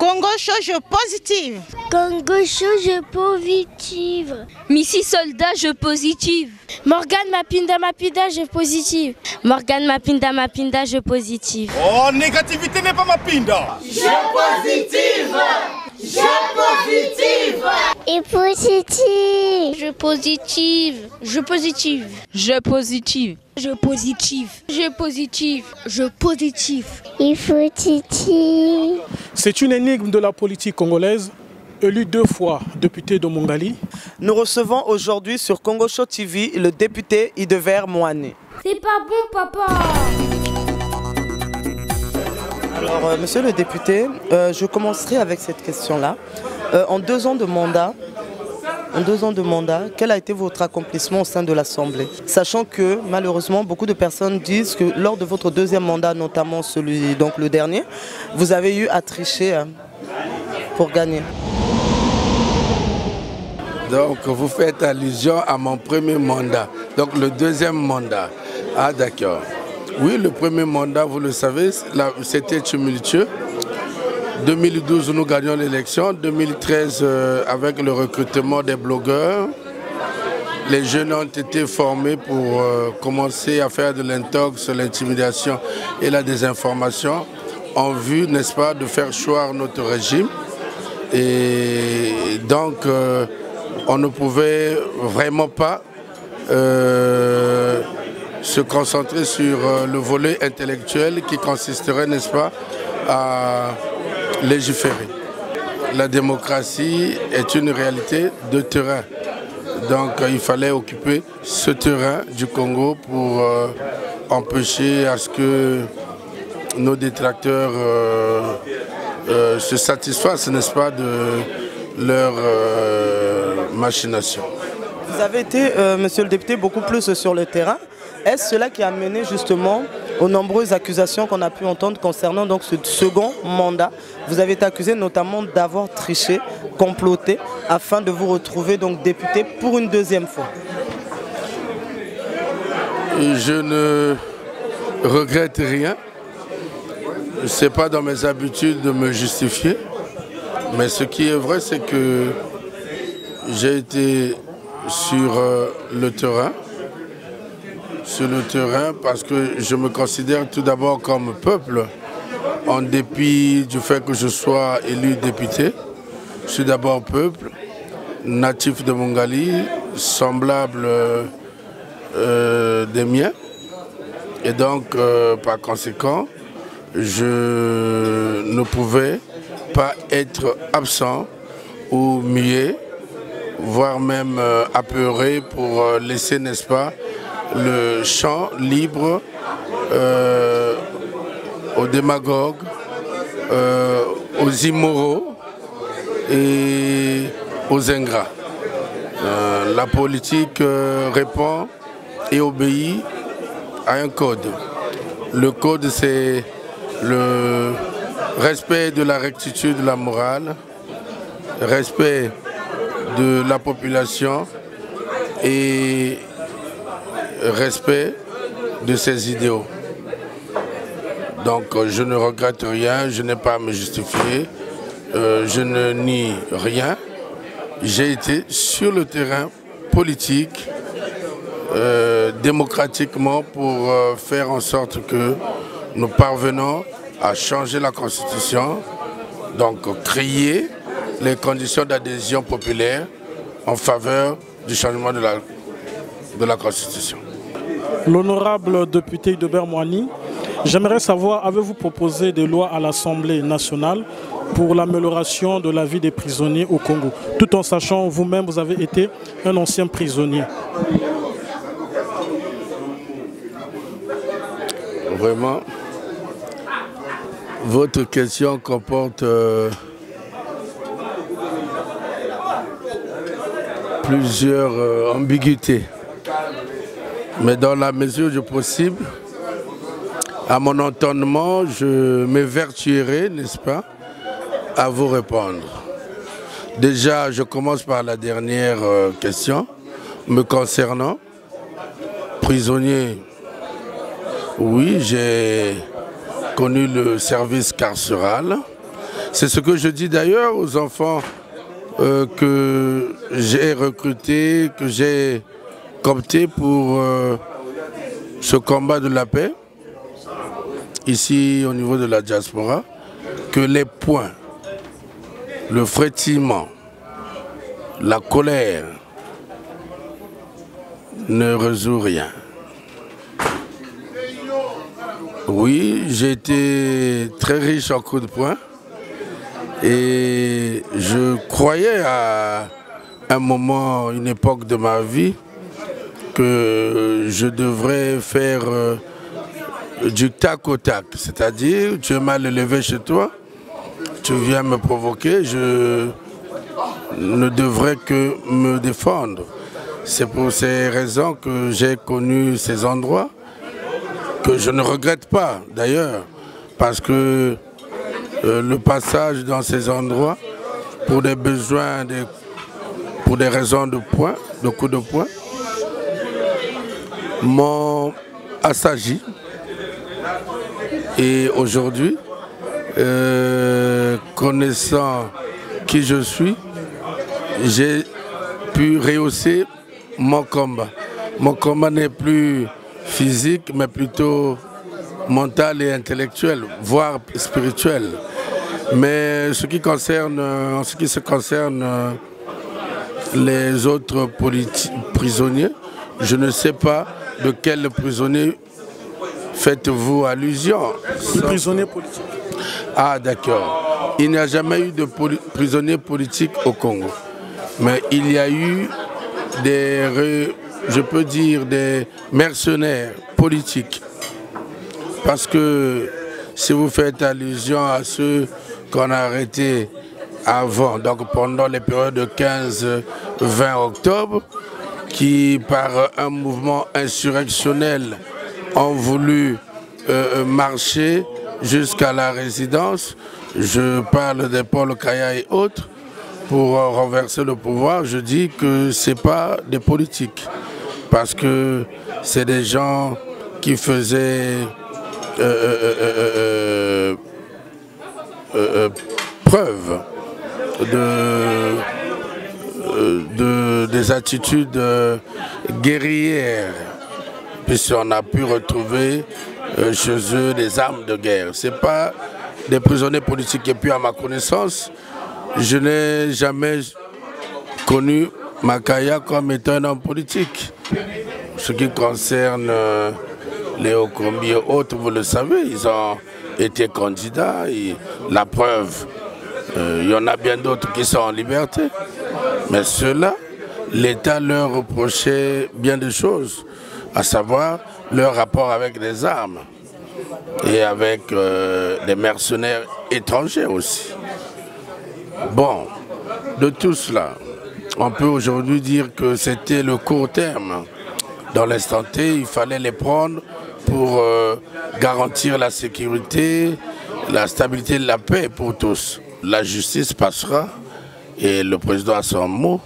Congo chose positive. Congo chose positive. Missy Soldat, je positive. Morgane Mapinda, je positive. Morgane Mapinda, je positive. Oh, négativité n'est pas Mapinda. Je positive. Je positive. Et positive. Je positive. Je positive. Je positive. Je positive. Je positive. Je positive. Et positive. C'est une énigme de la politique congolaise. Élu 2 fois député de Mongali. Nous recevons aujourd'hui sur Congo Show TV le député Idever Moané. C'est pas bon, papa. Alors, monsieur le député, je commencerai avec cette question-là. En 2 ans de mandat, quel a été votre accomplissement au sein de l'Assemblée? Sachant que malheureusement, beaucoup de personnes disent que lors de votre 2e mandat, notamment celui, donc le dernier, vous avez eu à tricher pour gagner. Donc vous faites allusion à mon premier mandat, donc le 2e mandat. Ah d'accord. Oui, le premier mandat, vous le savez, c'était tumultueux. 2012, nous gagnons l'élection. 2013, avec le recrutement des blogueurs, les jeunes ont été formés pour commencer à faire de l'intox, l'intimidation et la désinformation en vue, n'est-ce pas, de faire choir notre régime. Et donc, on ne pouvait vraiment pas se concentrer sur le volet intellectuel qui consisterait, n'est-ce pas, à légiférer. La démocratie est une réalité de terrain. Donc il fallait occuper ce terrain du Congo pour empêcher à ce que nos détracteurs se satisfassent, n'est-ce pas, de leur machination. Vous avez été, monsieur le député, beaucoup plus sur le terrain. Est-ce cela qui a mené justement aux nombreuses accusations qu'on a pu entendre concernant donc ce second mandat? Vous avez été accusé notamment d'avoir triché, comploté, afin de vous retrouver donc député pour une 2e fois. Je ne regrette rien. Ce n'est pas dans mes habitudes de me justifier. Mais ce qui est vrai, c'est que j'ai été sur le terrain. Parce que je me considère tout d'abord comme peuple, en dépit du fait que je sois élu député. Je suis d'abord peuple, natif de Mongali, semblable des miens. Et donc, par conséquent, je ne pouvais pas être absent ou muet, voire même apeuré pour laisser, n'est-ce pas, le champ libre aux démagogues, aux immoraux et aux ingrats. La politique répond et obéit à un code. Le code, c'est le respect de la rectitude de la morale, respect de la population et respect de ses idéaux. Donc je ne regrette rien, je n'ai pas à me justifier, je ne nie rien. J'ai été sur le terrain politique, démocratiquement, pour faire en sorte que nous parvenons à changer la Constitution, donc créer les conditions d'adhésion populaire en faveur du changement de la Constitution. L'honorable député Idever Moané, j'aimerais savoir, avez-vous proposé des lois à l'Assemblée nationale pour l'amélioration de la vie des prisonniers au Congo, tout en sachant vous-même, vous avez été un ancien prisonnier? Vraiment, votre question comporte plusieurs ambiguïtés. Mais dans la mesure du possible, à mon entendement, je m'évertuerai, n'est-ce pas, à vous répondre. Déjà, je commence par la dernière question me concernant. Prisonnier, oui, j'ai connu le service carcéral. C'est ce que je dis d'ailleurs aux enfants que j'ai recrutés, que j'ai cooptés pour ce combat de la paix, ici au niveau de la diaspora, que les points, le frétillement, la colère ne résout rien. Oui, j'ai été très riche en coups de poing et je croyais à un moment, une époque de ma vie, que je devrais faire du tac au tac, c'est-à-dire tu es mal élevé chez toi, tu viens me provoquer, je ne devrais que me défendre. C'est pour ces raisons que j'ai connu ces endroits, que je ne regrette pas d'ailleurs, parce que le passage dans ces endroits, pour des besoins, pour des raisons de poing, de coups de poing, m'ont assagi. Et aujourd'hui, connaissant qui je suis, j'ai pu rehausser mon combat. Mon combat n'est plus physique, mais plutôt mental et intellectuel, voire spirituel. Mais en ce qui se concerne les autres prisonniers, je ne sais pas de quel prisonnier faites-vous allusion. Les prisonniers politiques. Ah d'accord. Il n'y a jamais eu de prisonniers politiques au Congo. Mais il y a eu je peux dire des mercenaires politiques. Parce que si vous faites allusion à ceux qu'on a arrêtés avant, donc pendant les périodes de 15-20 octobre, qui par un mouvement insurrectionnel ont voulu marcher jusqu'à la résidence, je parle de Paul Kaya et autres, pour renverser le pouvoir, je dis que ce n'est pas des politiques. Parce que c'est des gens qui faisaient preuve des attitudes guerrières, puisqu'on a pu retrouver chez eux des armes de guerre. Ce n'est pas des prisonniers politiques. Et puis à ma connaissance, je n'ai jamais connu Makaya comme étant un homme politique. Ce qui concerne Léo Kombi et autres, vous le savez, ils ont été candidats. Et la preuve, il y en a bien d'autres qui sont en liberté. Mais ceux-là, l'État leur reprochait bien des choses, à savoir leur rapport avec les armes et avec des mercenaires étrangers aussi. Bon, de tout cela, on peut aujourd'hui dire que c'était le court terme. Dans l'instant T, il fallait les prendre pour garantir la sécurité, la stabilité et la paix pour tous. La justice passera et le président a son mot,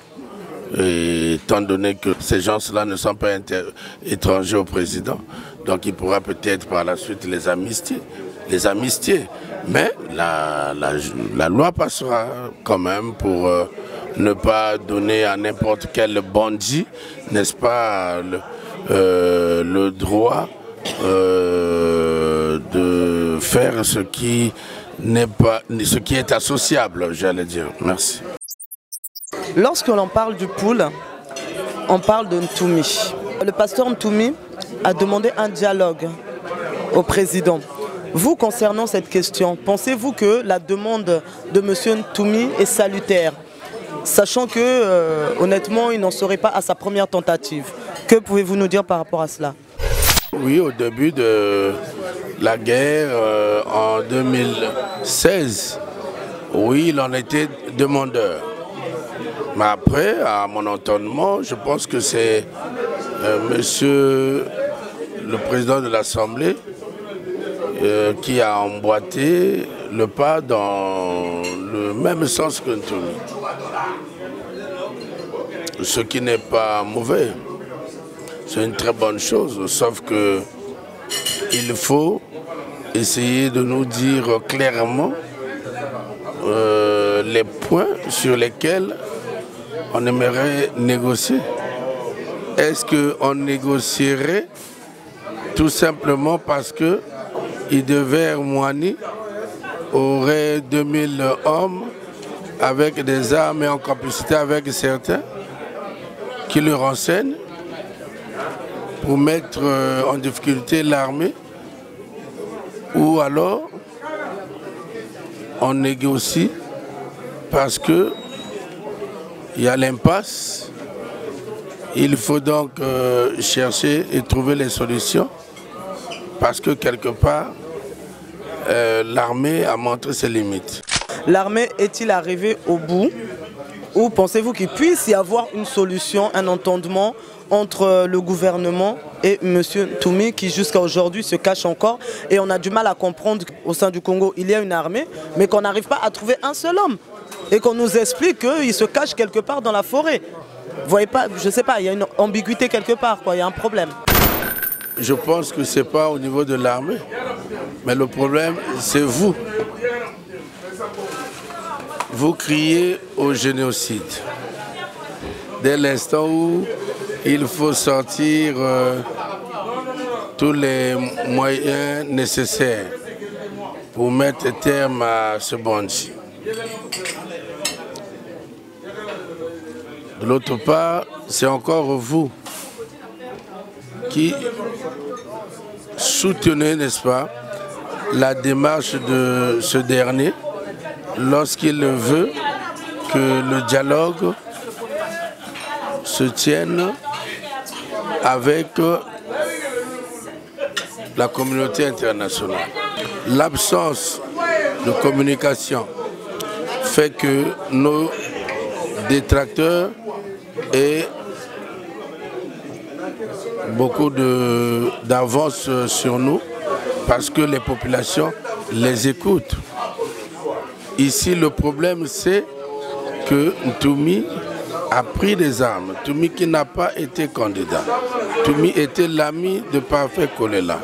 et étant donné que ces gens-là ne sont pas étrangers au président, donc il pourra peut-être par la suite les amnistier. Mais la loi passera quand même pour ne pas donner à n'importe quel bandit, n'est-ce pas, le droit de faire ce qui est associable, j'allais dire. Merci. Lorsque l'on parle du pool, on parle de Ntoumi. Le pasteur Ntoumi a demandé un dialogue au président. Vous, concernant cette question, pensez-vous que la demande de M. Ntoumi est salutaire, sachant que, honnêtement, il n'en serait pas à sa première tentative? Que pouvez-vous nous dire par rapport à cela? Oui, au début de la guerre, en 2016, oui, il en était demandeur. Mais après, à mon entendement, je pense que c'est monsieur le président de l'Assemblée qui a emboîté le pas dans le même sens que Ntoumi. Ce qui n'est pas mauvais. C'est une très bonne chose, sauf que il faut essayer de nous dire clairement les points sur lesquels on aimerait négocier. Est-ce qu'on négocierait tout simplement parce que Idéver Moani aurait 2000 hommes avec des armes et en complicité avec certains qui le renseignent pour mettre en difficulté l'armée, ou alors on négocie parce que il y a l'impasse. Il faut donc chercher et trouver les solutions parce que quelque part l'armée a montré ses limites. L'armée est-il arrivée au bout, ou pensez-vous qu'il puisse y avoir une solution, un entendement entre le gouvernement et M. Toumi qui jusqu'à aujourd'hui se cache encore, et on a du mal à comprendre qu'au sein du Congo il y a une armée mais qu'on n'arrive pas à trouver un seul homme et qu'on nous explique qu'il se cache quelque part dans la forêt. Vous voyez pas, je sais pas, il y a une ambiguïté quelque part, quoi, il y a un problème. Je pense que ce n'est pas au niveau de l'armée, mais le problème c'est vous. Vous criez au génocide. Dès l'instant où il faut sortir tous les moyens nécessaires pour mettre terme à ce bandit. De l'autre part, c'est encore vous qui soutenez, n'est-ce pas, la démarche de ce dernier lorsqu'il veut que le dialogue se tienne avec la communauté internationale. L'absence de communication fait que nos détracteurs aient beaucoup d'avance sur nous parce que les populations les écoutent. Ici, le problème, c'est que Toumi a pris des armes. Toumi qui n'a pas été candidat. Toumi était l'ami de Parfait Kolela.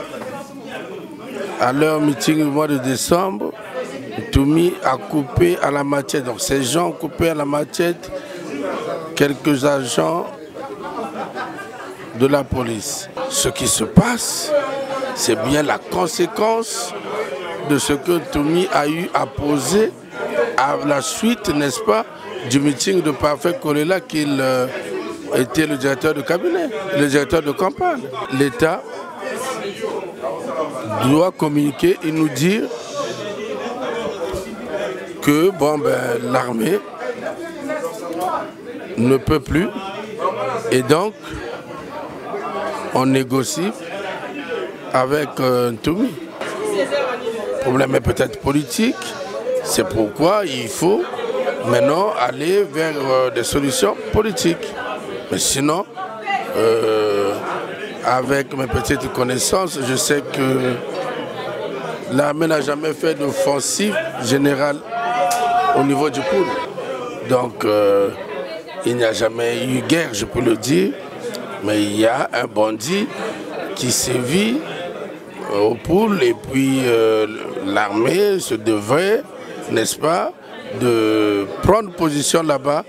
À leur meeting du mois de décembre, Toumi a coupé à la machette. Donc ces gens ont coupé à la machette quelques agents de la police. Ce qui se passe, c'est bien la conséquence de ce que Toumi a eu à poser à la suite, n'est-ce pas, du meeting de Parfait Kolela qu'il était le directeur de cabinet, le directeur de campagne. L'État doit communiquer et nous dire que bon, l'armée ne peut plus et donc on négocie avec Toumi. Le problème est peut-être politique, c'est pourquoi il faut maintenant aller vers des solutions politiques. Mais sinon, avec mes petites connaissances, je sais que l'armée n'a jamais fait d'offensive générale au niveau du Poul. Donc il n'y a jamais eu guerre, je peux le dire, mais il y a un bandit qui sévit au Poul et puis l'armée se devrait, n'est-ce pas, de prendre position là-bas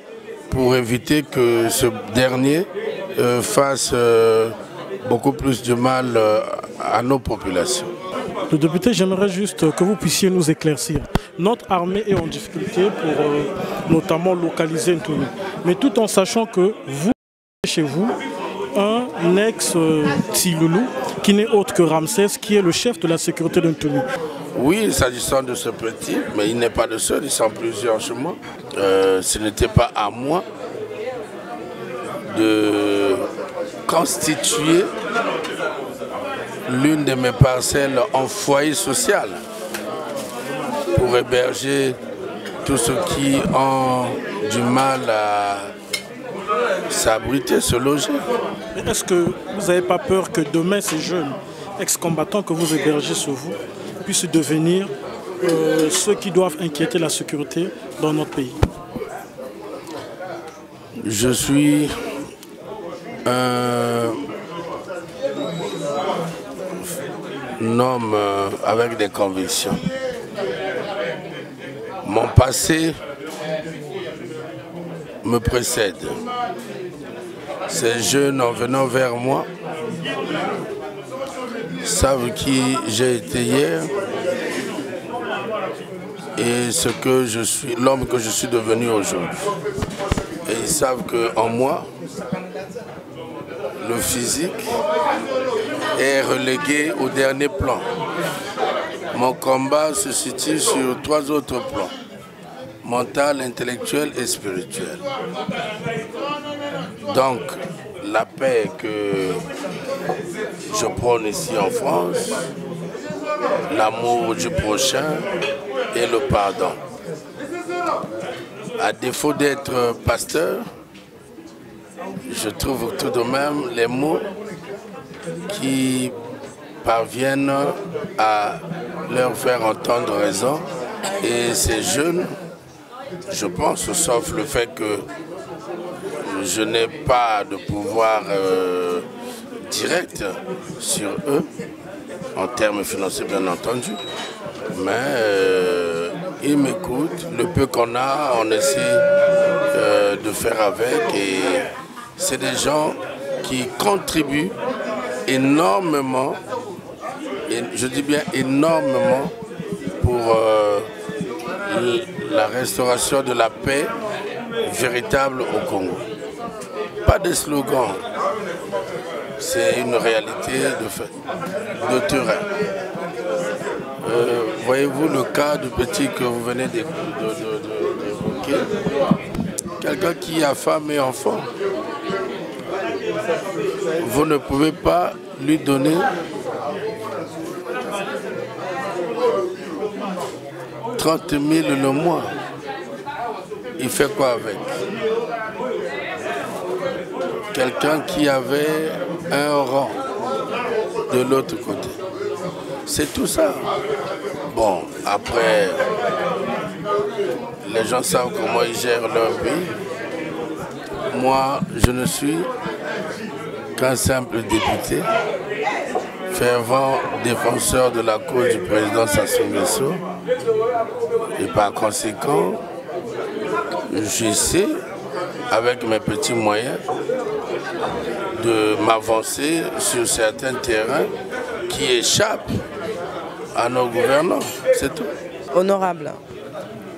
pour éviter que ce dernier fasse beaucoup plus de mal à nos populations. Le député, j'aimerais juste que vous puissiez nous éclaircir. Notre armée est en difficulté pour notamment localiser Ntoumi, mais tout en sachant que vous, chez vous, un ex-Tsiloulou qui n'est autre que Ramsès, qui est le chef de la sécurité de Ntoumi. Oui, s'agissant de ce petit, mais il n'est pas le seul, ils sont plusieurs chez moi. Ce n'était pas à moi de constituer l'une de mes parcelles en foyer social pour héberger tous ceux qui ont du mal à s'abriter, se loger. Est-ce que vous n'avez pas peur que demain ces jeunes ex-combattants que vous hébergez sur vous puissent devenir ceux qui doivent inquiéter la sécurité dans notre pays? Je suis un homme avec des convictions. Mon passé me précède. Ces jeunes en venant vers moi savent qui j'ai été hier et ce que je suis, l'homme que je suis devenu aujourd'hui. Et ils savent qu'en moi, le physique est relégué au dernier plan. Mon combat se situe sur 3 autres plans: mental, intellectuel et spirituel. Donc, la paix que je prône ici en France, l'amour du prochain et le pardon. À défaut d'être pasteur, je trouve tout de même les mots qui parviennent à leur faire entendre raison. Et ces jeunes, je pense, sauf le fait que je n'ai pas de pouvoir direct sur eux, en termes financiers bien entendu, mais ils m'écoutent, le peu qu'on a, on essaie de faire avec, et c'est des gens qui contribuent énormément, et je dis bien énormément, pour la restauration de la paix véritable au Congo. Pas des slogans, c'est une réalité de fait, de terrain. Voyez-vous le cas du petit que vous venez d'évoquer, quelqu'un qui a femme et enfant, vous ne pouvez pas lui donner 30 000 le mois. Il fait quoi avec? Quelqu'un qui avait un rang de l'autre côté. C'est tout ça. Bon, après, les gens savent comment ils gèrent leur vie. Moi, je ne suis qu'un simple député, fervent défenseur de la cause du président Sassou Nguesso. Et par conséquent, j'essaie, avec mes petits moyens, de m'avancer sur certains terrains qui échappent à nos gouvernants, c'est tout. Honorable,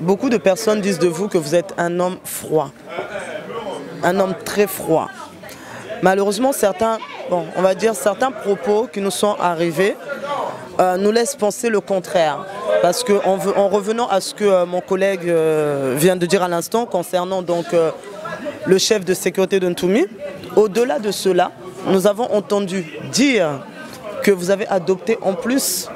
beaucoup de personnes disent de vous que vous êtes un homme froid, un homme très froid. Malheureusement, certains propos qui nous sont arrivés nous laissent penser le contraire. Parce qu'en revenant à ce que mon collègue vient de dire à l'instant concernant donc le chef de sécurité de Ntoumi, au-delà de cela, nous avons entendu dire que vous avez adopté en plus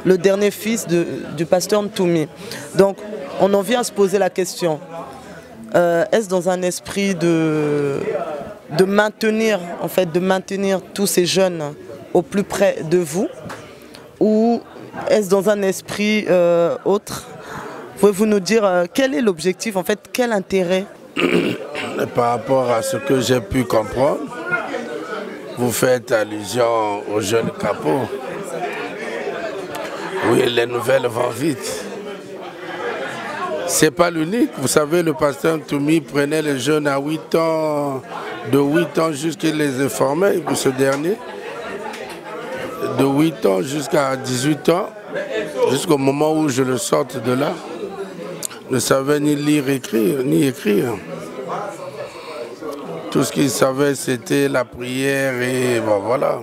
le dernier fils du pasteur Ntoumi. Donc on en vient à se poser la question, est-ce dans un esprit de maintenir tous ces jeunes au plus près de vous, ou est-ce dans un esprit autre? Pouvez-vous nous dire quel est l'objectif, en fait, quel intérêt? Par rapport à ce que j'ai pu comprendre, vous faites allusion aux jeunes capots. Oui, les nouvelles vont vite. C'est pas l'unique. Vous savez, le pasteur Ntoumi prenait les jeunes à 8 ans, de 8 ans jusqu'il les formait, pour ce dernier. De 8 ans jusqu'à 18 ans, jusqu'au moment où je le sorte de là, ne savait ni lire, ni écrire. Tout ce qu'il savait, c'était la prière et bon, voilà.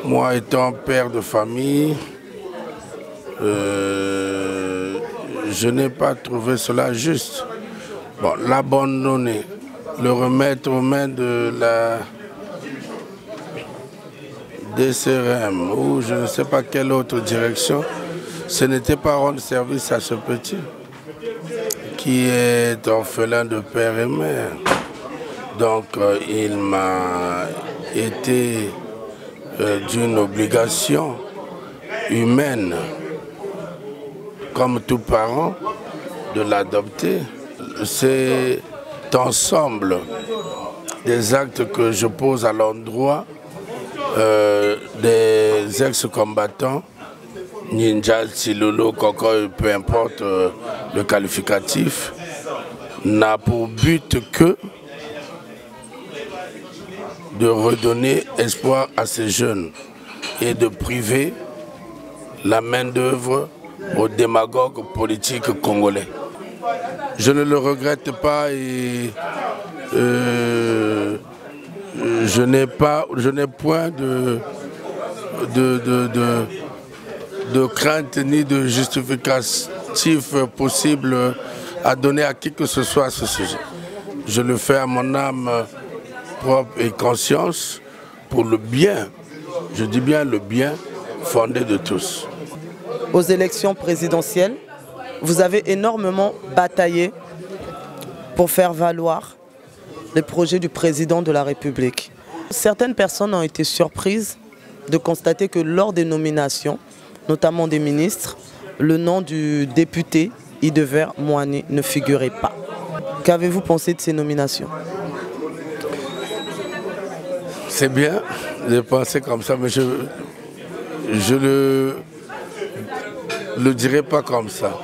Moi, étant père de famille, je n'ai pas trouvé cela juste. Bon, l'abandonner, le remettre aux mains de la DCRM ou je ne sais pas quelle autre direction, ce n'était pas rendre service à ce petit qui est orphelin de père et mère. Donc il m'a été d'une obligation humaine, comme tout parent, de l'adopter. C'est ensemble des actes que je pose à l'endroit des ex-combattants, Ninja, Silolo, Koko, peu importe le qualificatif, n'a pour but que de redonner espoir à ces jeunes et de priver la main-d'œuvre aux démagogues politiques congolais. Je ne le regrette pas et je n'ai point de crainte ni de justificatif possible à donner à qui que ce soit à ce sujet. Je le fais à mon âme propre et conscience pour le bien, je dis bien le bien fondé de tous. Aux élections présidentielles, vous avez énormément bataillé pour faire valoir les projets du président de la République. Certaines personnes ont été surprises de constater que lors des nominations, notamment des ministres, le nom du député Idever Moani ne figurait pas. Qu'avez-vous pensé de ces nominations? C'est bien de penser comme ça, mais je le dirai pas comme ça.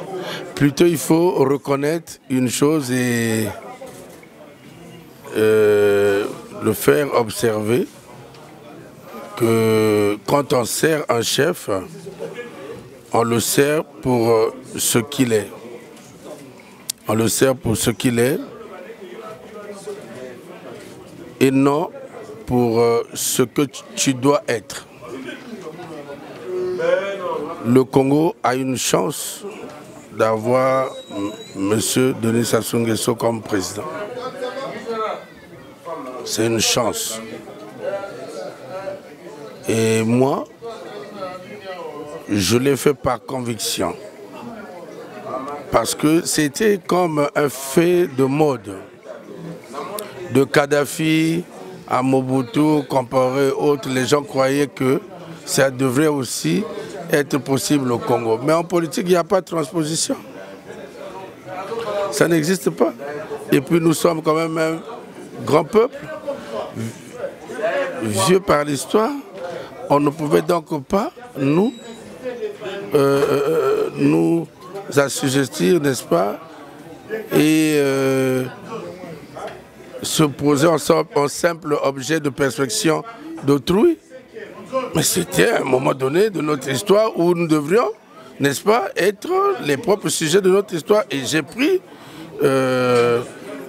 Plutôt, il faut reconnaître une chose et le faire observer que quand on sert un chef, on le sert pour ce qu'il est. On le sert pour ce qu'il est et non pour ce que tu dois être. Le Congo a une chance d'avoir M. Denis Sassou Nguesso comme président. C'est une chance. Et moi, je l'ai fait par conviction. Parce que c'était comme un fait de mode. De Kadhafi à Mobutu, comparé aux autres, les gens croyaient que ça devrait aussi être possible au Congo. Mais en politique, il n'y a pas de transposition. Ça n'existe pas. Et puis nous sommes quand même un grand peuple, vieux par l'histoire. On ne pouvait donc pas nous assujettir, n'est-ce pas, et se poser en simple objet de perspection d'autrui. Mais c'était à un moment donné de notre histoire où nous devrions, n'est-ce pas, être les propres sujets de notre histoire. Et j'ai pris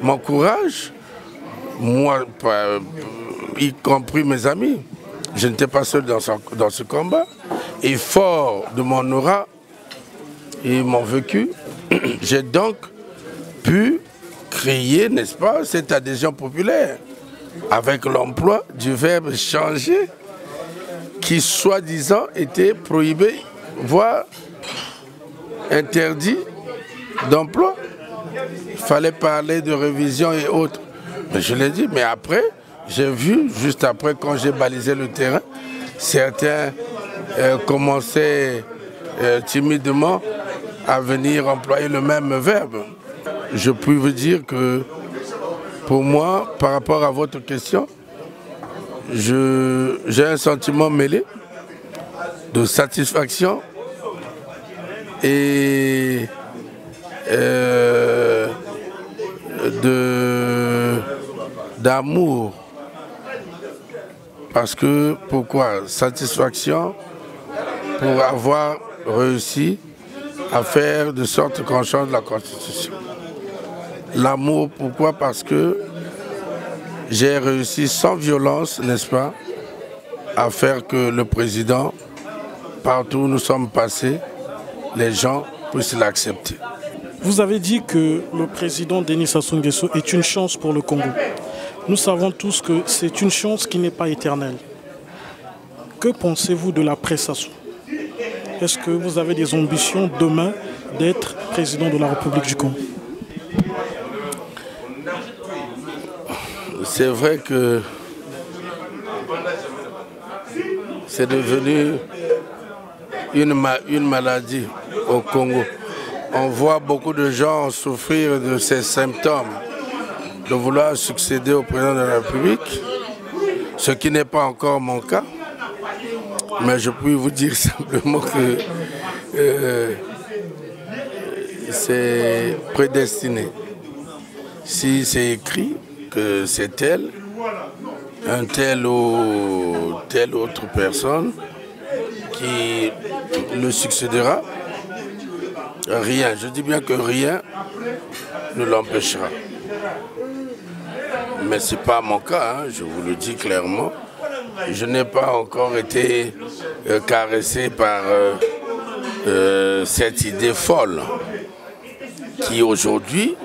mon courage, moi, y compris mes amis. Je n'étais pas seul dans ce combat. Et fort de mon aura et mon vécu, j'ai donc pu créer, n'est-ce pas, cette adhésion populaire avec l'emploi du verbe changer qui, soi-disant, était prohibé, voire interdit d'emploi. Il fallait parler de révision et autres. Mais je l'ai dit, mais après, j'ai vu, juste après, quand j'ai balisé le terrain, certains commençaient timidement à venir employer le même verbe. Je puis vous dire que, pour moi, par rapport à votre question, j'ai un sentiment mêlé de satisfaction et d'amour. Parce que, pourquoi? Satisfaction pour avoir réussi à faire de sorte qu'on change la Constitution. L'amour, pourquoi? Parce que j'ai réussi sans violence, n'est-ce pas, à faire que le président, partout où nous sommes passés, les gens puissent l'accepter. Vous avez dit que le président Denis Sassou Nguesso est une chance pour le Congo. Nous savons tous que c'est une chance qui n'est pas éternelle. Que pensez-vous de l'après-Sassou? Est-ce que vous avez des ambitions demain d'être président de la République du Congo? C'est vrai que c'est devenu une maladie au Congo. On voit beaucoup de gens souffrir de ces symptômes, de vouloir succéder au président de la République, ce qui n'est pas encore mon cas. Mais je puis vous dire simplement que c'est prédestiné. Si c'est écrit que c'est tel, un tel ou telle autre personne qui le succédera, rien, je dis bien que rien ne l'empêchera. Mais ce n'est pas mon cas, hein, je vous le dis clairement. Je n'ai pas encore été caressé par cette idée folle qui aujourd'hui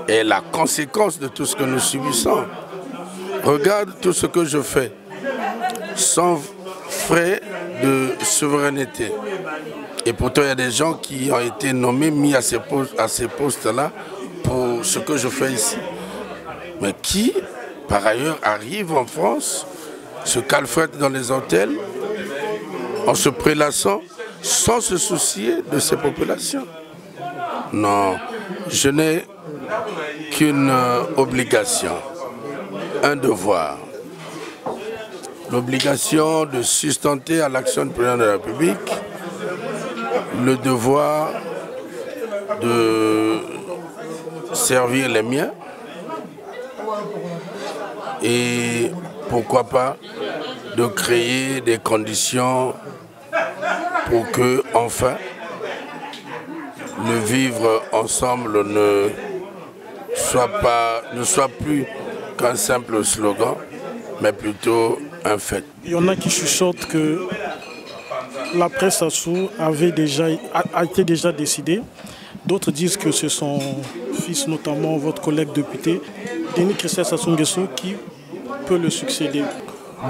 est la conséquence de tout ce que nous subissons. Regarde tout ce que je fais sans frais de souveraineté. Et pourtant, il y a des gens qui ont été nommés, mis à ces postes-là pour ce que je fais ici. Mais qui, par ailleurs, arrivent en France, se calfrètent dans les hôtels, en se prélassant, sans se soucier de ces populations. Non, je n'ai qu'une obligation, un devoir. L'obligation de sustenter à l'action du président de la République, le devoir de servir les miens et pourquoi pas de créer des conditions pour que enfin le vivre ensemble ne soit plus qu'un simple slogan, mais plutôt un fait. Il y en a qui chuchotent que la presse Sassou a été déjà décidée. D'autres disent que c'est son fils, notamment votre collègue député, Denis Christophe Sassou Nguesso, qui peut le succéder.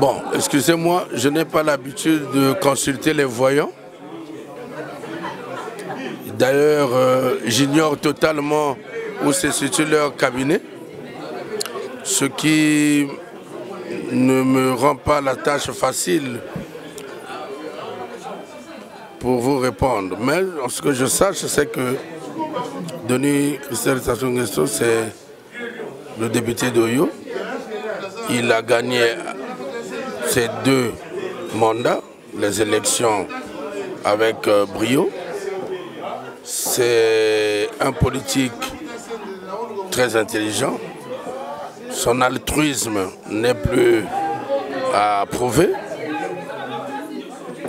Bon, excusez-moi, je n'ai pas l'habitude de consulter les voyants. D'ailleurs, j'ignore totalement où se situe leur cabinet, ce qui ne me rend pas la tâche facile pour vous répondre. Mais ce que je sache, c'est que Denis Christophe Sassou Nguesso, c'est le député d'Oyo. Il a gagné ses 2 mandats, les élections avec brio. C'est un politique très intelligent. Son altruisme n'est plus à prouver,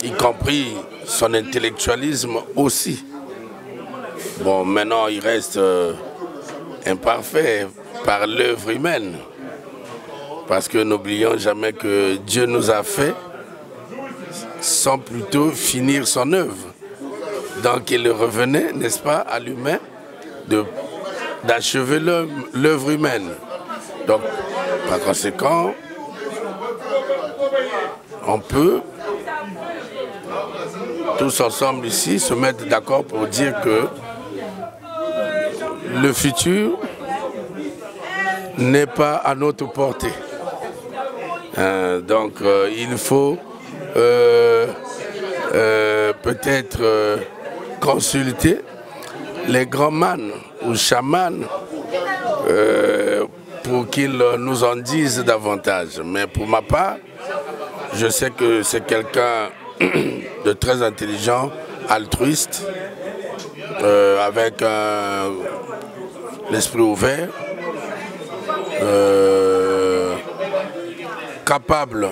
y compris son intellectualisme aussi. Bon, maintenant, il reste imparfait par l'œuvre humaine. Parce que n'oublions jamais que Dieu nous a fait sans plutôt finir son œuvre. Donc il revenait, n'est-ce pas, à l'humain d'achever l'œuvre humaine. Donc, par conséquent, on peut tous ensemble ici se mettre d'accord pour dire que le futur n'est pas à notre portée. Donc il faut peut-être consulter les grands manes ou chamans pour qu'ils nous en disent davantage. Mais pour ma part, je sais que c'est quelqu'un de très intelligent, altruiste, avec l'esprit ouvert, capable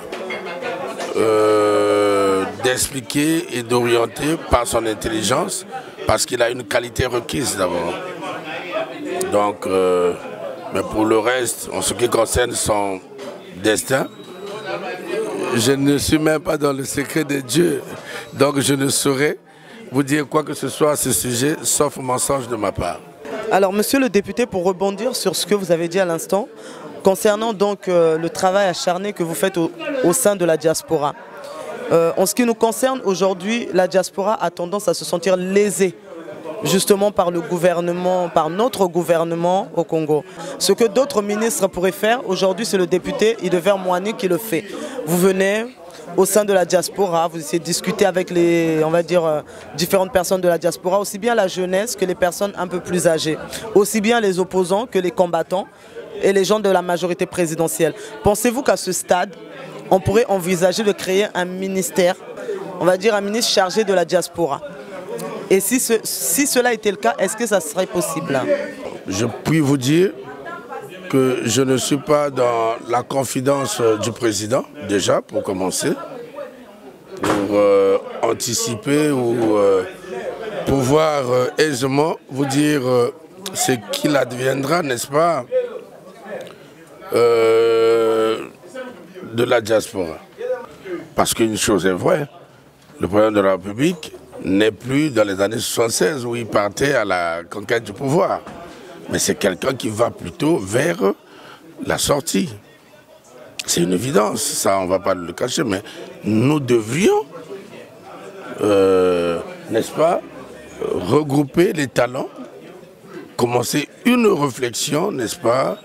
d'expliquer et d'orienter par son intelligence, parce qu'il a une qualité requise d'abord. Donc, mais pour le reste, en ce qui concerne son destin, je ne suis même pas dans le secret de Dieu, donc je ne saurais vous dire quoi que ce soit à ce sujet, sauf mensonge de ma part. Alors, monsieur le député, pour rebondir sur ce que vous avez dit à l'instant, concernant donc le travail acharné que vous faites au sein de la diaspora. En ce qui nous concerne, aujourd'hui, la diaspora a tendance à se sentir lésée, justement par le gouvernement, par notre gouvernement au Congo. Ce que d'autres ministres pourraient faire, aujourd'hui, c'est le député Idever Moani qui le fait. Vous venez au sein de la diaspora, vous essayez de discuter avec les, on va dire, différentes personnes de la diaspora, aussi bien la jeunesse que les personnes un peu plus âgées, aussi bien les opposants que les combattants et les gens de la majorité présidentielle. Pensez-vous qu'à ce stade, on pourrait envisager de créer un ministère, on va dire un ministre chargé de la diaspora? Et si cela était le cas, est-ce que ça serait possible? Je puis vous dire que je ne suis pas dans la confidence du président, déjà, pour commencer, pour anticiper ou pouvoir aisément vous dire ce qu'il adviendra, n'est-ce pas, de la diaspora. Parce qu'une chose est vraie, le président de la République n'est plus dans les années 76 où il partait à la conquête du pouvoir. Mais c'est quelqu'un qui va plutôt vers la sortie. C'est une évidence, ça on ne va pas le cacher, mais nous devrions, n'est-ce pas, regrouper les talents, commencer une réflexion, n'est-ce pas,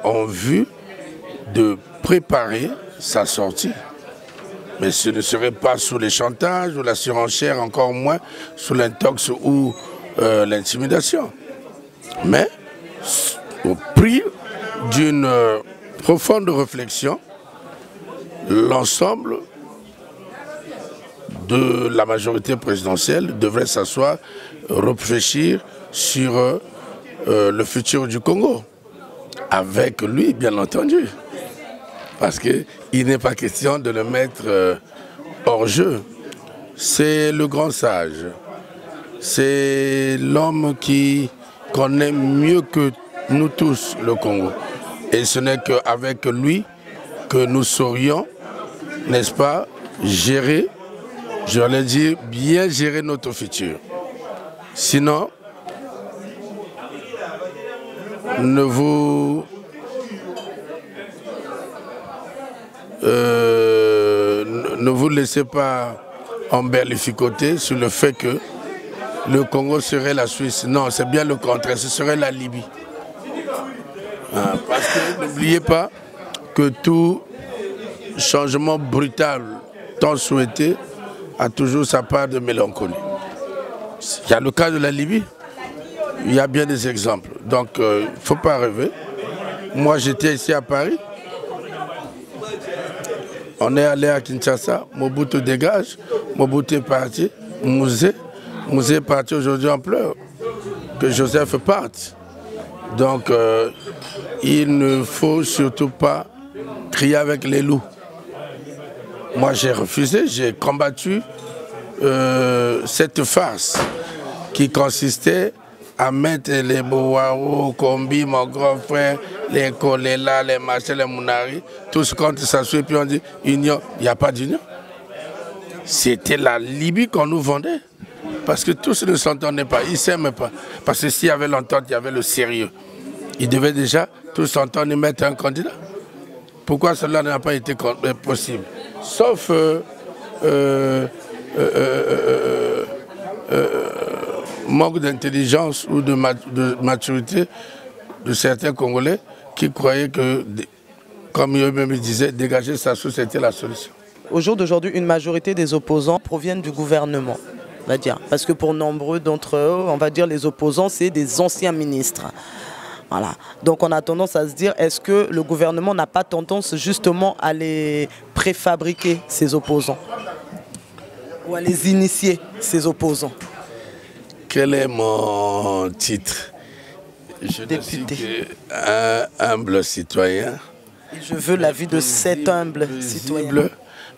en vue de préparer sa sortie. Mais ce ne serait pas sous les chantages ou la surenchère, encore moins sous l'intox ou l'intimidation. Mais au prix d'une profonde réflexion, l'ensemble de la majorité présidentielle devrait s'asseoir, réfléchir sur le futur du Congo. Avec lui, bien entendu. Parce qu'il n'est pas question de le mettre hors jeu. C'est le grand sage. C'est l'homme qui connaît mieux que nous tous le Congo. Et ce n'est qu'avec lui que nous saurions, n'est-ce pas, gérer, j'allais dire, bien gérer notre futur. Sinon, ne vous laissez pas emberlificoter sur le fait que le Congo serait la Suisse. Non, c'est bien le contraire, ce serait la Libye. Parce que n'oubliez pas que tout changement brutal, tant souhaité, a toujours sa part de mélancolie. Il y a le cas de la Libye, il y a bien des exemples. Donc, il ne faut pas rêver. Moi, j'étais ici à Paris. On est allé à Kinshasa, Mobutu dégage, Mobutu est parti, Musée est parti aujourd'hui en pleurs, que Joseph parte. Donc, il ne faut surtout pas crier avec les loups. Moi, j'ai refusé, j'ai combattu cette farce qui consistait à mettre les Bouaro, Kombi, mon grand frère, les Kolela, les Machel, les Mounari, tous contre s'asseoir, puis on dit union. Il n'y a pas d'union. C'était la Libye qu'on nous vendait. Parce que tous ne s'entendaient pas, ils ne s'aimaient pas. Parce que s'il y avait l'entente, il y avait le sérieux. Ils devaient déjà tous s'entendre et mettre un candidat. Pourquoi cela n'a pas été possible? Sauf manque d'intelligence ou de maturité de certains Congolais qui croyaient que, comme eux-mêmes disaient, dégager sa source c'était la solution. Au jour d'aujourd'hui, une majorité des opposants proviennent du gouvernement, on va dire. Parce que pour nombreux d'entre eux, on va dire les opposants, c'est des anciens ministres. Voilà. Donc on a tendance à se dire, est-ce que le gouvernement n'a pas tendance justement à les préfabriquer, ces opposants? Ou à les initier, ces opposants? Quel est mon titre? Je ne suis qu'un humble citoyen. Je veux l'avis de cet humble citoyen.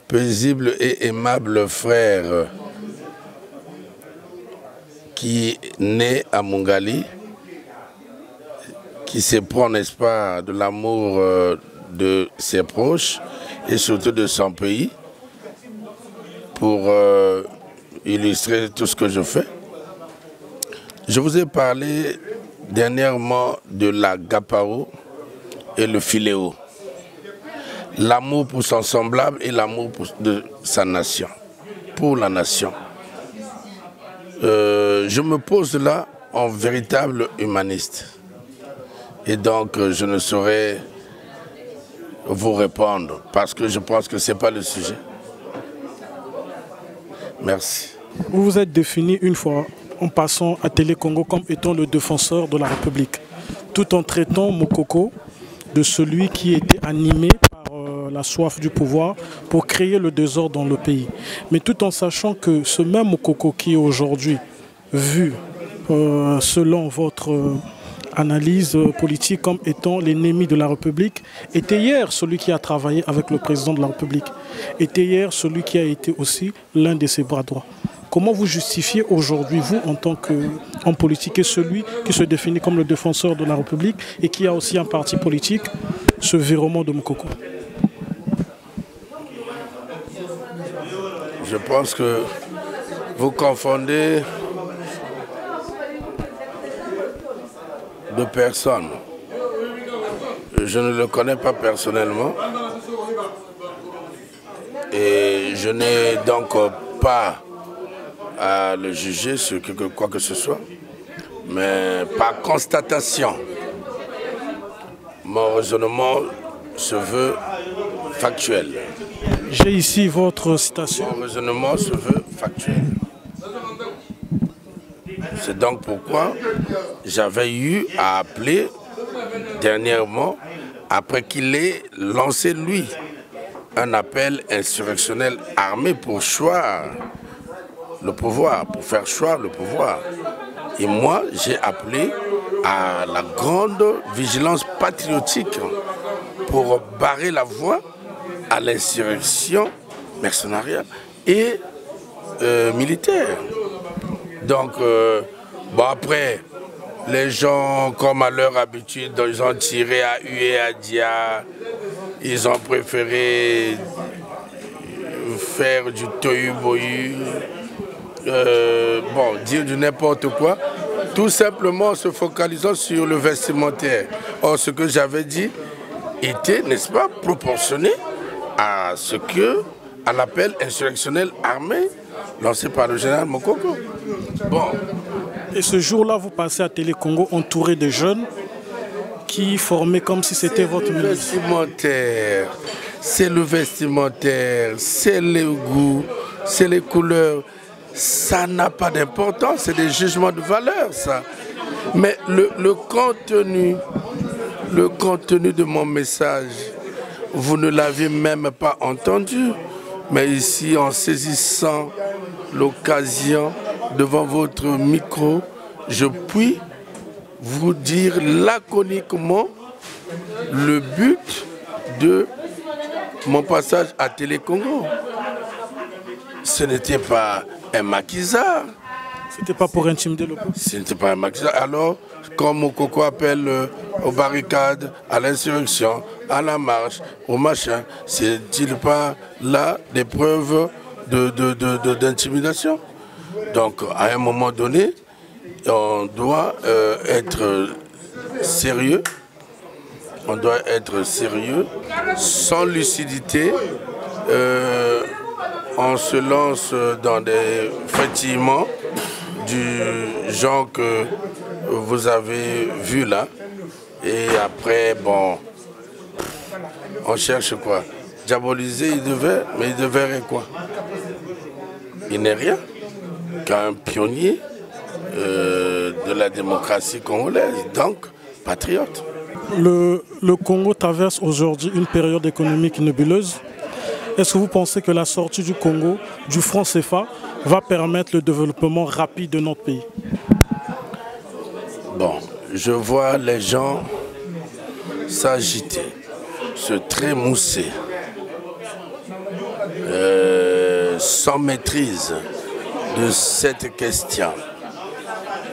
Paisible et aimable frère qui naît à Mongali, qui s'éprend, n'est-ce pas, de l'amour de ses proches et surtout de son pays pour illustrer tout ce que je fais. Je vous ai parlé dernièrement de la Gapao et le Filéo. L'amour pour son semblable et l'amour de sa nation, pour la nation. Je me pose là en véritable humaniste. Et donc, je ne saurais vous répondre parce que je pense que ce n'est pas le sujet. Merci. Vous vous êtes défini une fois en passant à Télé Congo comme étant le défenseur de la République, tout en traitant Mokoko de celui qui était animé par la soif du pouvoir pour créer le désordre dans le pays. Mais tout en sachant que ce même Mokoko qui est aujourd'hui vu, selon votre analyse politique, comme étant l'ennemi de la République, était hier celui qui a travaillé avec le président de la République, était hier celui qui a été aussi l'un de ses bras droits. Comment vous justifiez aujourd'hui, vous, en tant qu'homme politique, et celui qui se définit comme le défenseur de la République et qui a aussi un parti politique, ce virement de Mokoko? Je pense que vous confondez deux personnes. Je ne le connais pas personnellement et je n'ai donc pas à le juger sur quoi que ce soit, mais par constatation, mon raisonnement se veut factuel. J'ai ici votre citation. Mon raisonnement se veut factuel. C'est donc pourquoi j'avais eu à appeler dernièrement, après qu'il ait lancé lui un appel insurrectionnel armé pour choir le pouvoir, pour faire choir le pouvoir. Et moi, j'ai appelé à la grande vigilance patriotique pour barrer la voie à l'insurrection mercenariale et militaire. Donc, bon, après, les gens, comme à leur habitude, ils ont tiré à huée, à dia, ils ont préféré faire du tohu-bohu, bon, dire du n'importe quoi, tout simplement en se focalisant sur le vestimentaire. Or, ce que j'avais dit était, n'est-ce pas, proportionné à ce que, à l'appel insurrectionnel armé lancé par le général Mokoko. Bon. Et ce jour-là, vous passez à Télé Congo entouré de jeunes qui formaient comme si c'était votre milice. C'est le vestimentaire, c'est les goûts, c'est les couleurs. Ça n'a pas d'importance, c'est des jugements de valeur, ça. Mais le contenu de mon message, vous ne l'avez même pas entendu. Mais ici, en saisissant l'occasion devant votre micro, je puis vous dire laconiquement le but de mon passage à Télé Congo. Ce n'était pas un maquisard. Ce n'était pas pour intimider le peuple. Ce n'était pas un maquisard. Alors, comme Mokoko appelle aux barricades, à l'insurrection, à la marche, au machin, c'est-il pas là des preuves d'intimidation? Donc, à un moment donné, on doit être sérieux. On doit être sérieux, sans lucidité. On se lance dans des frétillements du genre que vous avez vu là. Et après, bon, on cherche quoi? Diaboliser, mais il devait quoi? Il n'est rien qu'un pionnier de la démocratie congolaise, donc patriote. Le Congo traverse aujourd'hui une période économique nébuleuse. Est-ce que vous pensez que la sortie du Congo, du franc CFA, va permettre le développement rapide de notre pays? Bon, je vois les gens s'agiter, se trémousser, sans maîtrise de cette question,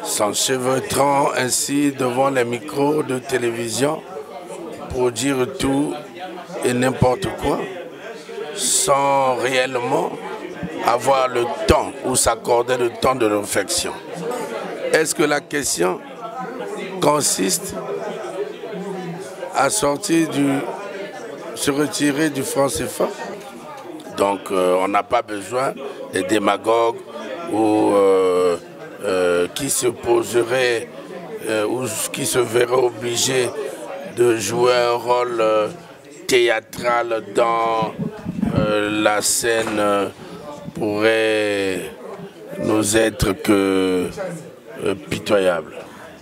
s'enchevêtrant ainsi devant les micros de télévision pour dire tout et n'importe quoi, sans réellement avoir le temps ou s'accorder le temps de réflexion. Est-ce que la question consiste à sortir se retirer du franc CFA? Donc on n'a pas besoin des démagogues ou qui se poseraient ou qui se verraient obligés de jouer un rôle théâtral dans la scène pourrait nous être que pitoyable.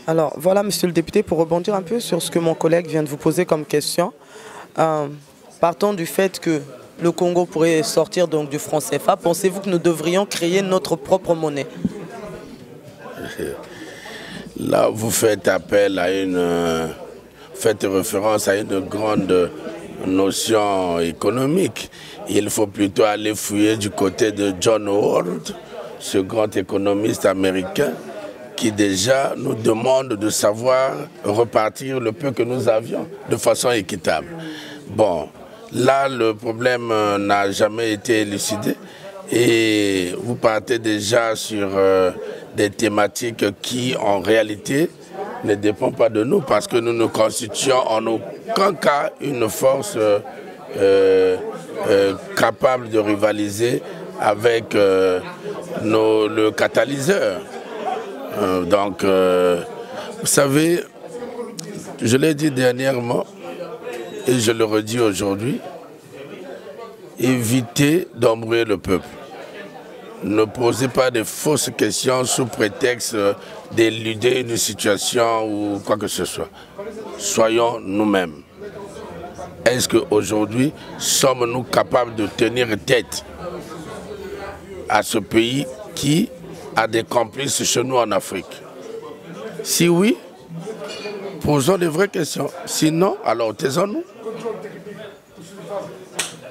Alors voilà, monsieur le député, pour rebondir un peu sur ce que mon collègue vient de vous poser comme question, Partant du fait que le Congo pourrait sortir donc du franc CFA, pensez-vous que nous devrions créer notre propre monnaie? Là, vous faites appel à faites référence à une grande notion économique. Il faut plutôt aller fouiller du côté de John Howard, ce grand économiste américain, qui déjà nous demande de savoir repartir le peu que nous avions de façon équitable. Bon, là, le problème n'a jamais été élucidé et vous partez déjà sur des thématiques qui, en réalité, ne dépendent pas de nous parce que nous ne constituons en aucun cas une force capable de rivaliser avec le catalyseur. Donc, vous savez, je l'ai dit dernièrement et je le redis aujourd'hui, évitez d'embrouiller le peuple. Ne posez pas de fausses questions sous prétexte d'éluder une situation ou quoi que ce soit. Soyons nous-mêmes. Est-ce qu'aujourd'hui, sommes-nous capables de tenir tête à ce pays qui a des complices chez nous en Afrique? Si oui, posons des vraies questions. Sinon, alors taisons-nous.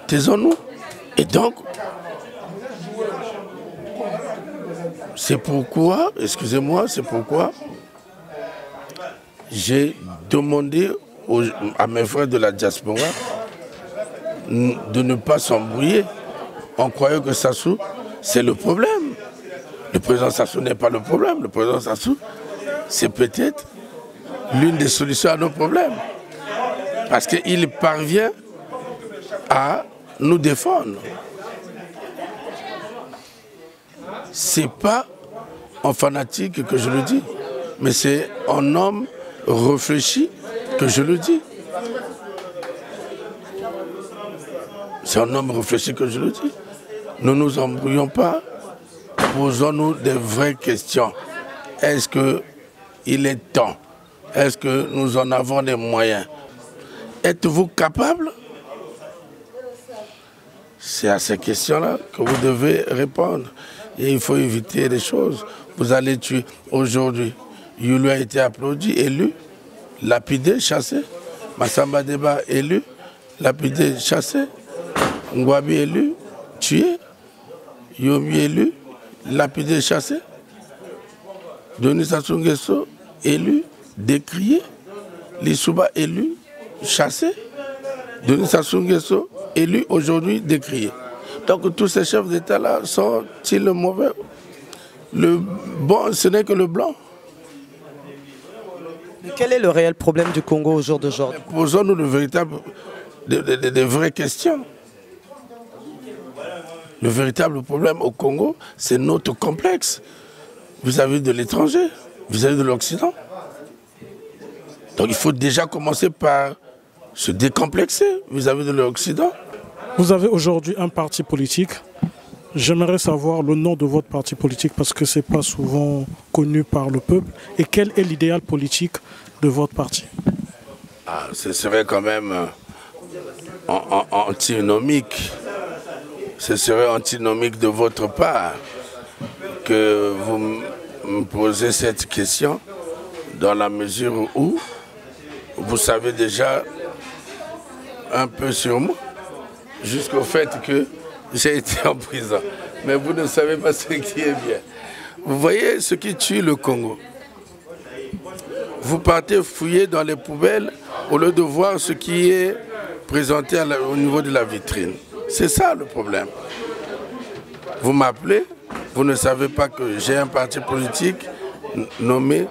Taisons-nous. Et donc, c'est pourquoi, excusez-moi, c'est pourquoi j'ai demandé à mes frères de la diaspora de ne pas s'embrouiller en croyant que Sassou, c'est le problème. Le président Sassou n'est pas le problème. Le président Sassou, c'est peut-être l'une des solutions à nos problèmes. Parce qu'il parvient à nous défendre. Ce n'est pas en fanatique que je le dis, mais c'est en homme réfléchi que je le dis. C'est un homme réfléchi que je le dis. Ne nous embrouillons pas, posons-nous des vraies questions. Est-ce qu'il est temps? Est-ce que nous en avons les moyens? Êtes-vous capable? C'est à ces questions-là que vous devez répondre. Et il faut éviter les choses. Vous allez tuer aujourd'hui. Youlou a été applaudi, élu, lapidé, chassé. Massamba Deba élu, lapidé, chassé. Ngwabi élu, tué. Yomi élu, lapidé, chassé. Denis Sassou Nguesso élu, décrié. Lissouba élu, chassé. Denis Sassou Nguesso élu, aujourd'hui décrié. Donc tous ces chefs d'État-là sont-ils mauvais? Le bon, ce n'est que le blanc. Mais quel est le réel problème du Congo au jour d'aujourd'hui? Posons-nous de vraies questions. Le véritable problème au Congo, c'est notre complexe vis-à-vis de l'étranger, vis-à-vis de l'Occident. Donc il faut déjà commencer par se décomplexer vis-à-vis de l'Occident. Vous avez aujourd'hui un parti politique. J'aimerais savoir le nom de votre parti politique parce que ce n'est pas souvent connu par le peuple. Et quel est l'idéal politique de votre parti? Ce serait quand même antinomique. Ce serait antinomique de votre part que vous me posez cette question dans la mesure où vous savez déjà un peu sur moi. Jusqu'au fait que j'ai été en prison. Mais vous ne savez pas ce qui est bien. Vous voyez ce qui tue le Congo. Vous partez fouiller dans les poubelles au lieu de voir ce qui est présenté au niveau de la vitrine. C'est ça le problème. Vous m'appelez, vous ne savez pas que j'ai un parti politique nommé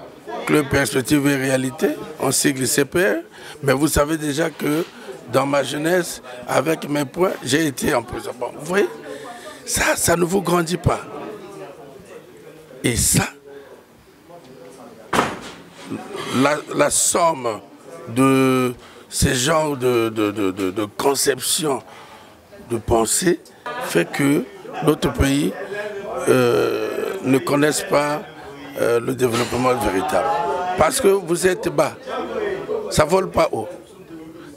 Club Perspective et Réalité, en sigle CPR, mais vous savez déjà que dans ma jeunesse, avec mes points, j'ai été en prison. Bon, vous voyez, ça ne vous grandit pas. Et ça, la somme de ces genres de conceptions, de pensée, fait que notre pays ne connaisse pas le développement véritable. Parce que vous êtes bas, ça ne vole pas haut.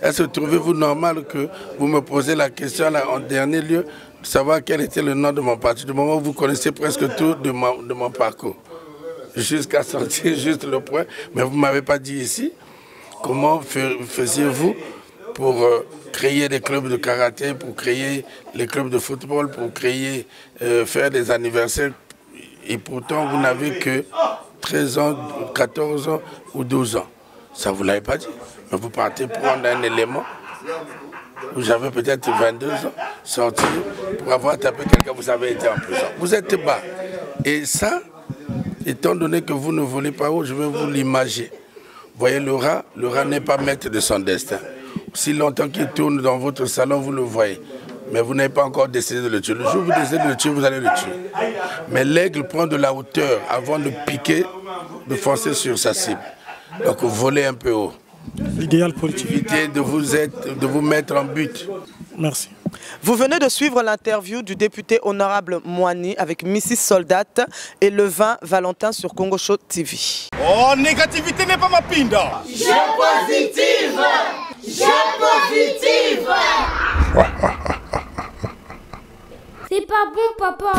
Est-ce que trouvez-vous normal que vous me posez la question là, en dernier lieu de savoir quel était le nom de mon parti, du moment où vous connaissez presque tout de mon parcours, jusqu'à sortir juste le point, mais vous ne m'avez pas dit ici comment faisiez-vous pour créer des clubs de karaté, pour créer les clubs de football, pour créer, faire des anniversaires, et pourtant vous n'avez que 13 ans, 14 ans ou 12 ans. Ça ne vous l'avez pas dit. Mais vous partez prendre un élément où j'avais peut-être 22 ans, sortir pour avoir tapé quelqu'un, vous avez été en prison. Vous êtes bas. Et ça, étant donné que vous ne voulez pas où, je vais vous l'imager. Voyez le rat n'est pas maître de son destin. Si longtemps qu'il tourne dans votre salon, vous le voyez. Mais vous n'avez pas encore décidé de le tuer. Le jour où vous décidez de le tuer, vous allez le tuer. Mais l'aigle prend de la hauteur avant de piquer, de foncer sur sa cible. Donc voler un peu haut. L'idéal politique. Évitez de vous mettre en but. Merci. Vous venez de suivre l'interview du député honorable Moani avec Mrs Soldat et le 20 Valentin sur Congo Show TV. Oh, négativité n'est pas ma pinda. Je positive. Je positive. C'est pas bon, papa.